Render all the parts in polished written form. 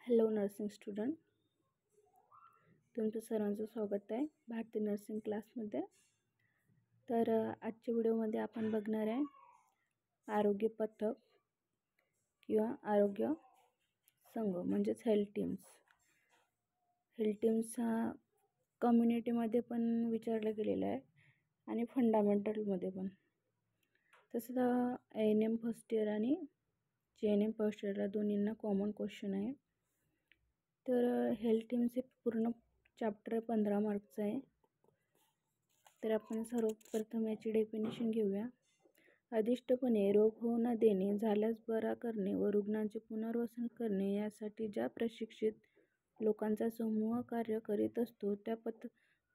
Hello nursing student, तुमचं सर्वांचं स्वागत आहे भारतीय नर्सिंग क्लासमध्ये. तर आजच्या व्हिडिओमध्ये आपण बघणार आहे आरोग्य पथक किंवा आरोग्य संघ म्हणजेच हेल्थ टीम्स. हेल्थ टीम्स हा कम्युनिटीमध्ये पण विचारला गेलेला आहे आणि फंडामेंटलमध्ये पण. तसं ANM फर्स्ट इयर आणि GNM फर्स्ट इयरला दोन्हींना कॉमन क्वेश्चन आहे. तर हेल्थ टीमचे पूर्ण चॅप्टर 15 मार्कचं आहे. तर आपण सर्वप्रथम याची डेफिनेशन घेऊया. अधिष्टपणे रोग होऊ न देणे, झाल्यास बरा करणे व रुग्णांचे पुनर्वसन करणे यासाठी ज्या प्रशिक्षित लोकांचा समूह कार्य करीत असतो त्या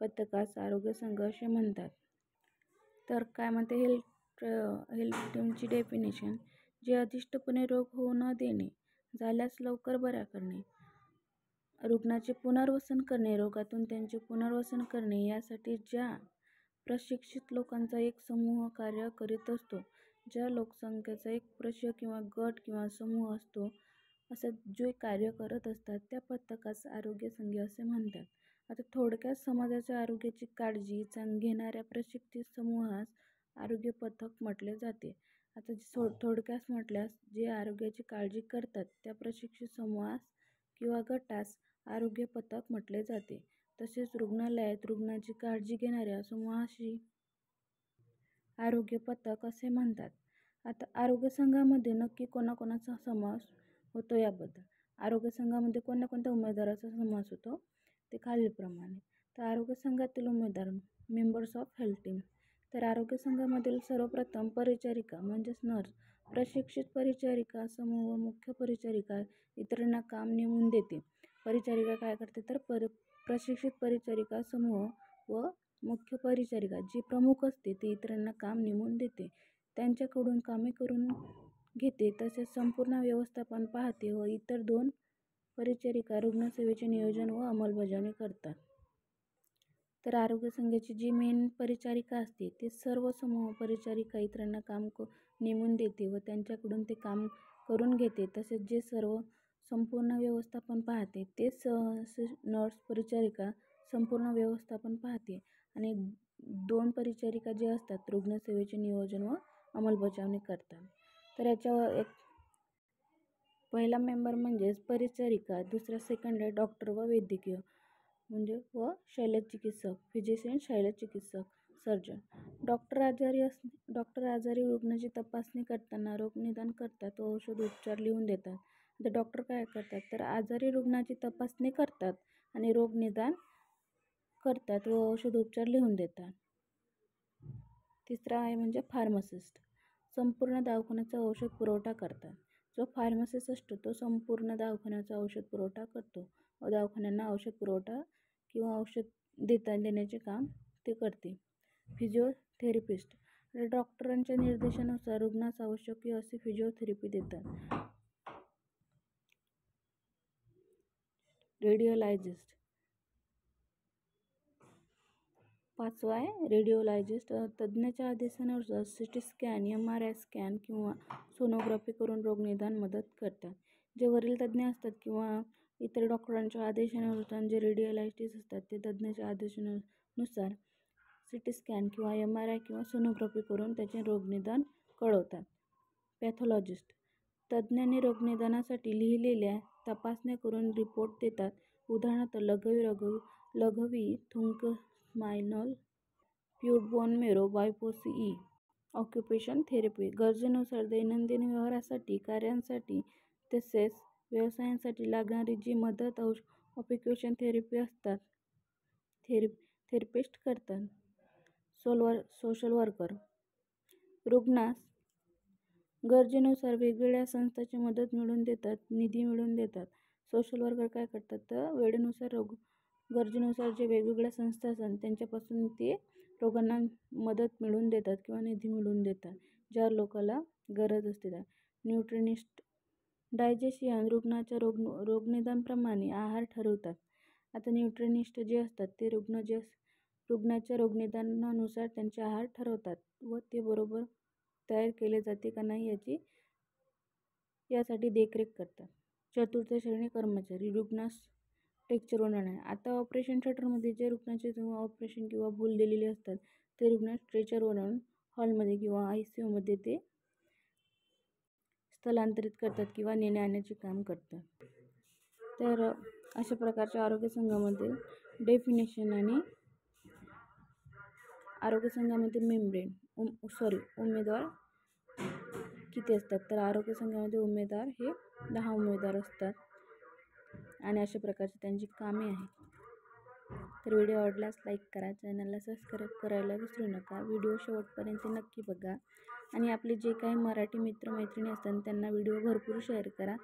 पथकास आरोग्य संघ असे म्हणतात. तर काय म्हणते हेल्थ टीमची डेफिनेशन? जे अधिष्टपणे रोग होऊ न देणे, झाल्यास लवकर बरा करणे, रुग्णाचे पुनर्वसन करणे, रोगातून त्यांचे पुनर्वसन करणे यासाठी ज्या प्रशिक्षित लोकांचा एक समूह कार्य करीत असतो, ज्या लोकसंख्येचा एक प्रश किंवा गट किंवा समूह असतो, असं जे कार्य करत असतात त्या पथकास आरोग्य संघ असे म्हणतात. आता थोडक्यात समाजाच्या आरोग्याची काळजी घेणाऱ्या प्रशिक्षित समूहास आरोग्य पथक म्हटले जाते. आता थोडक्यात म्हटल्यास जे आरोग्याची काळजी करतात त्या प्रशिक्षित समूहास किंवा गटास आरोग्य पथक म्हटले जाते. तसेच रुग्णालयात रुग्णाची काळजी घेणाऱ्या समूहाशी आरोग्य पथक असे म्हणतात. आता आरोग्य संघामध्ये नक्की कोणाकोणाचा समावेश होतो याबद्दल. आरोग्य संघामध्ये कोणत्या उमेदवाराचा समावेश होतो ते खालीलप्रमाणे. तर आरोग्य संघातील उमेदवार मेंबर्स ऑफ हेल्थ टीम. तर आरोग्य संघामधील सर्वप्रथम परिचारिका म्हणजेच नर्स, प्रशिक्षित परिचारिका समूह व मुख्य परिचारिका इतरांना काम नेमून देते. परिचारिका काय करते तर प्रशिक्षित परिचारिका समूह व मुख्य परिचारिका जी प्रमुख असते ती इतरांना काम नेमून देते, त्यांच्याकडून कामे करून घेते, तसेच संपूर्ण व्यवस्थापन पाहते व इतर 2 परिचारिका रुग्णसेवेचे नियोजन व अंमलबजावणी करतात. तर आरोग्य संघाची जी मेन परिचारिका असते ते सर्व समूह परिचारिका इतरांना काम नेमून देते व त्यांच्याकडून ते काम करून घेते, तसेच जे सर्व संपूर्ण व्यवस्थापन पाहते तेच नर्स परिचारिका संपूर्ण व्यवस्थापन पाहते आणि 2 परिचारिका जे असतात रुग्णसेवेचे नियोजन व अंमलबजावणी करतात. तर याच्यावर एक पहिला मेंबर म्हणजेच परिचारिका, दुसरा सेकंड आहे डॉक्टर व वैद्यकीय म्हणजे व शल्यचिकित्सक, फिजिशियन, शल्यचिकित्सक, सर्जन. डॉक्टर आजारी रुग्णाची तपासणी करताना रोग निदान करतात व औषध उपचार लिहून देतात. तर डॉक्टर काय करतात तर आजारी रुग्णाची तपासणी करतात आणि रोग निदान करतात व औषध उपचार लिहून देतात. तिसरा आहे म्हणजे फार्मासिस्ट, संपूर्ण दवाखान्याचा औषध पुरवठा करतात. जो फार्मासिस्ट असतो तो संपूर्ण दवाखान्याचा औषध पुरवठा करतो व दवाखान्यांना औषध पुरवठा किंवा औषध देण्याचे काम ते करते. फिजिओथेरपिस्ट, डॉक्टरांच्या निर्देशानुसार रुग्णास आवश्यक अशी फिजिओथेरपी देतात. रेडिओलॉजिस्ट, पाचवा आहे रेडिओलॉजिस्ट, तज्ज्ञाच्या आदेशानुसार CT स्कॅन, MRI स्कॅन किंवा सोनोग्राफी करून रोग निदान मदत करतात. जे वरील तज्ज्ञ असतात किंवा इतर डॉक्टरांच्या आदेशानुसार जे रेडिओलॉजिस्ट असतात ते तज्ज्ञाच्या आदेशानुसार CT स्कॅन किंवा MRI किंवा सोनोग्राफी करून त्याचे रोगनिदान कळवतात. पॅथॉलॉजिस्ट, तज्ज्ञांनी रोगनिदानासाठी लिहिलेल्या तपासण्या करून रिपोर्ट देतात. उदाहरणार्थ लघवी, थुंक, spinal fluid, bone marrow, biopsy ई. ऑक्युपेशन थेरपी, गरजेनुसार दैनंदिन व्यवहारासाठी, कार्यांसाठी तसेच व्यवसायांसाठी लागणारी जी मदत ऑक्युपेशन थेरपिस्ट करतात. सोशल वर्कर, रुग्णास गरजेनुसार वेगवेगळ्या संस्थांची मदत मिळवून देतात, निधी मिळवून देतात. सोशल वर्कर काय करतात तर वेळेनुसार गरजेनुसार जे वेगवेगळ्या संस्था असतात त्यांच्यापासून ते रोगांना मदत मिळवून देतात किंवा निधी मिळवून देतात ज्या लोकांना गरज असते त्या. न्यूट्रिनिस्ट, डायजेशियन, रुग्णाच्या रोगनिदानाप्रमाणे आहार ठरवतात. आता न्यूट्रिनिस्ट जे असतात ते रुग्णाच्या रोगनिदानानुसार त्यांचे आहार ठरवतात व ते बरोबर तयार केले जाते का नाही यासाठी देखरेख करतात. चतुर्थ श्रेणी कर्मचारी रुग्णास स्ट्रेचर आहे. आता ऑपरेशन थिएटरमध्ये जे रुग्णाचे ऑपरेशन किंवा भूल दिलेले असतात ते रुग्ण स्ट्रेचर ओढवून हॉलमध्ये किंवा ICUमध्ये ते स्थलांतरित करतात किंवा नेण्या आणण्याचे काम करतात. तर अशा प्रकारच्या आरोग्य संघामध्ये डेफिनेशन आणि आरोग्य संघामध्ये उमेदवार किती असतात? तर आरोग्य संघामध्ये उमेदवार हे 10 उमेदवार असतात आणि अशा प्रकारची त्यांची कामे आहेत. तर व्हिडिओ आवडल्यास लाईक करा, चॅनलला सबस्क्राईब करायला विसरू नका. व्हिडिओ शेवटपर्यंत नक्की बघा आणि आपले जे काही मराठी मित्रमैत्रिणी असतात त्यांना व्हिडिओ भरपूर शेअर करा